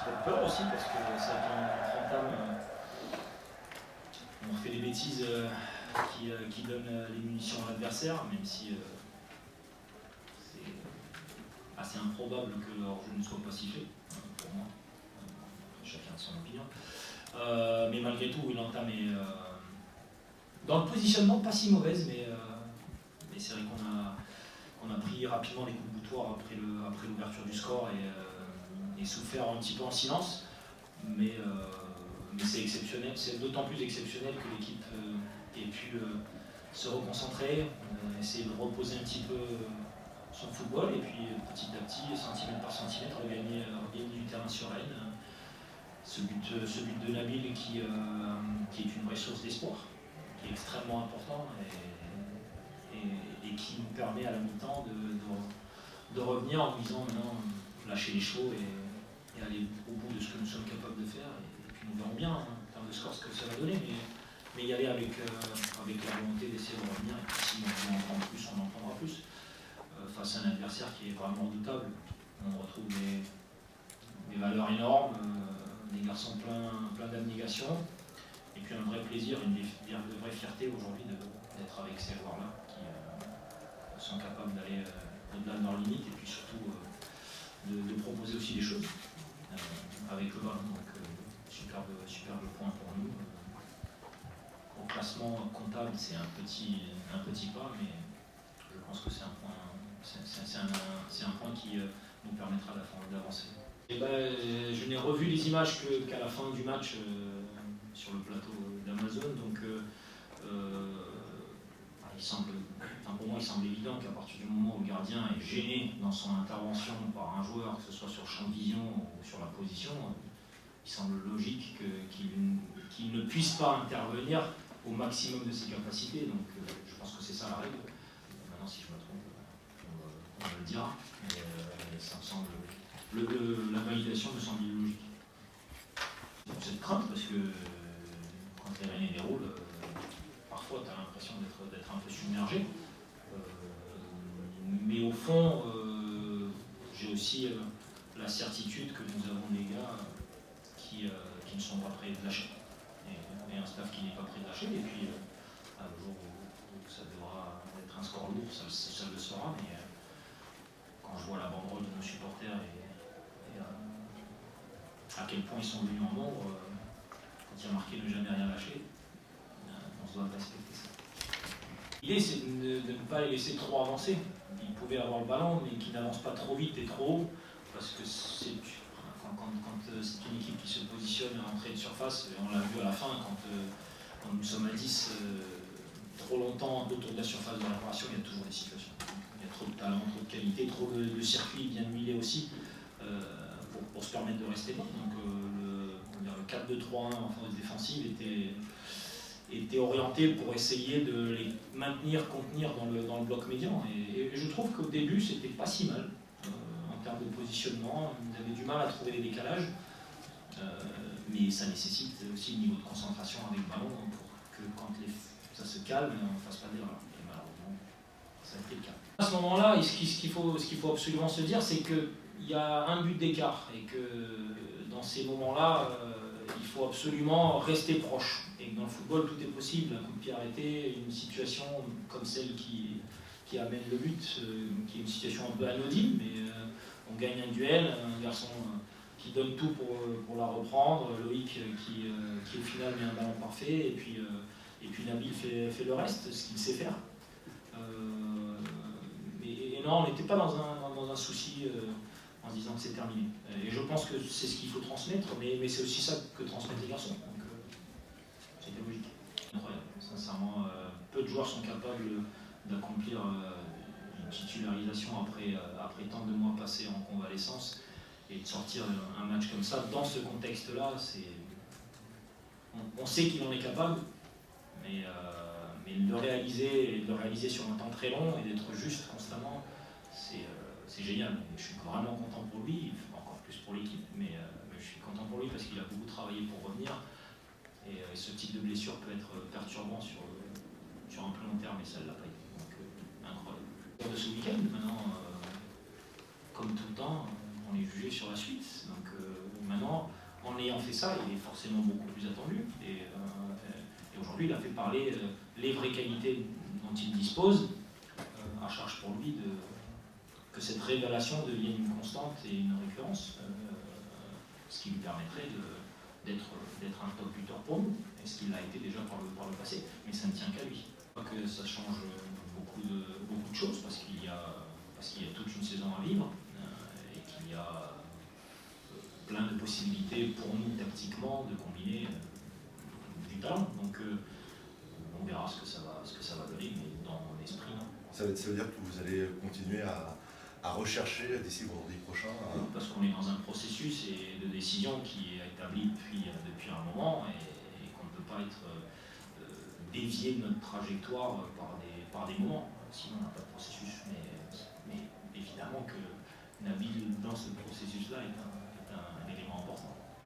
peu de peur aussi parce que ça entame, on fait des bêtises qui donnent les munitions à l'adversaire, même si c'est assez improbable que le hors-jeu ne soit pas sifflé, pour moi. Chacun a son opinion. Mais malgré tout, l'entame est dans le positionnement pas si mauvaise, mais c'est vrai qu'on a pris rapidement les coups de boutoir après l'ouverture du score et souffert un petit peu en silence. Mais c'est exceptionnel, c'est d'autant plus exceptionnel que l'équipe ait pu se reconcentrer, essayer de reposer un petit peu son football et puis petit à petit, centimètre par centimètre, regagner du terrain sur la haine. Ce but de Nabil qui est une vraie source d'espoir, qui est extrêmement important et qui nous permet à la mi-temps de revenir en disant maintenant lâcher les chevaux et aller au bout de ce que nous sommes capables de faire. Et puis nous verrons bien en termes de score ce que ça va donner, mais y aller avec la volonté d'essayer de revenir. Et puis si on en prend plus, on en prendra plus. Face à un adversaire qui est vraiment redoutable, on retrouve des valeurs énormes, des garçons plein d'abnégation, et puis un vrai plaisir, une vraie fierté aujourd'hui d'être avec ces joueurs-là qui sont capables d'aller au-delà de leurs limites et puis surtout de proposer aussi des choses avec le ballon. Donc superbe point pour nous. Au classement comptable, c'est un petit pas, mais je pense que c'est un point qui nous permettra d'avancer. Et je n'ai revu les images qu'à la fin du match sur le plateau d'Amazon, donc pour moi il semble évident qu'à partir du moment où le gardien est gêné dans son intervention par un joueur, que ce soit sur le champ de vision ou sur la position, il semble logique qu'il ne puisse pas intervenir au maximum de ses capacités, donc je pense que c'est ça la règle. Maintenant si je me trompe, on me le dira, mais ça me semble... la validation me semble illogique. Cette crainte, parce que quand les Rennais déroulent, parfois tu as l'impression d'être un peu submergé. Mais au fond, j'ai aussi la certitude que nous avons des gars qui ne sont pas prêts de lâcher. Et un staff qui n'est pas prêt de lâcher. Et puis, le jour où ça devra être un score lourd, ça le sera. Mais quand je vois la banderole de nos supporters à quel point ils sont venus en nombre, quand il y a marqué ne jamais rien lâcher, on se doit respecter ça. L'idée c'est de ne pas les laisser trop avancer. Ils pouvaient avoir le ballon, mais qu'ils n'avancent pas trop vite et trop haut, parce que quand c'est une équipe qui se positionne à l'entrée de surface, et on l'a vu à la fin, quand nous sommes à 10 trop longtemps autour de la surface de réparation, il y a toujours des situations. Il y a trop de talent, trop de qualité, trop de circuits bien huilés aussi. Pour se permettre de rester bon. Donc le 4-2-3-1 en phase défensive était orienté pour essayer de les maintenir, contenir dans le bloc médian. Et je trouve qu'au début, c'était pas si mal en termes de positionnement. Ils avaient du mal à trouver les décalages, mais ça nécessite aussi le niveau de concentration avec le ballon pour que quand ça se calme, on ne fasse pas d'erreur. Et malheureusement, ça a été le cas. À ce moment-là, ce qu'il faut absolument se dire, c'est que il y a un but d'écart et que dans ces moments-là, il faut absolument rester proche. Et que dans le football, tout est possible. Un coup de pied arrêté, une situation comme celle qui amène le but, qui est une situation un peu anodine, mais on gagne un duel, un garçon qui donne tout pour la reprendre, Loïc qui au final met un ballon parfait, et puis Nabil fait le reste, ce qu'il sait faire. Et non, on n'était pas dans un souci en se disant que c'est terminé. Et je pense que c'est ce qu'il faut transmettre, mais c'est aussi ça que transmettent les garçons. Donc c'était logique. Incroyable. Sincèrement, peu de joueurs sont capables d'accomplir une titularisation après tant de mois passés en convalescence et de sortir un match comme ça dans ce contexte-là. On sait qu'il en est capable, mais de le réaliser sur un temps très long et d'être juste constamment, c'est génial. Et je suis vraiment content pour lui, encore plus pour l'équipe, mais je suis content pour lui parce qu'il a beaucoup travaillé pour revenir. Et ce type de blessure peut être perturbant sur un plus long terme, et ça ne l'a pas été. Donc incroyable. De ce week-end, maintenant, comme tout le temps, on est jugé sur la suite. Donc maintenant, ayant fait ça, il est forcément beaucoup plus attendu. Et aujourd'hui, il a fait parler les vraies qualités dont il dispose, à charge pour lui que cette révélation devienne une constante et une récurrence, ce qui lui permettrait d'être un top buteur pour nous, et ce qu'il a été déjà par le passé, mais ça ne tient qu'à lui. Je crois que ça change beaucoup de choses, parce qu'il y a toute une saison à vivre, et qu'il y a plein de possibilités pour nous tactiquement de combiner du talent. Donc on verra ce que ça va donner, mais dans l'esprit, non. Ça veut dire que vous allez continuer à rechercher d'ici vendredi prochain Parce qu'on est dans un processus de décision qui est établi depuis un moment, et qu'on ne peut pas être dévié de notre trajectoire par des moments. Sinon on n'a pas de processus. Mais évidemment que Nabil, dans ce processus-là, est un élément important.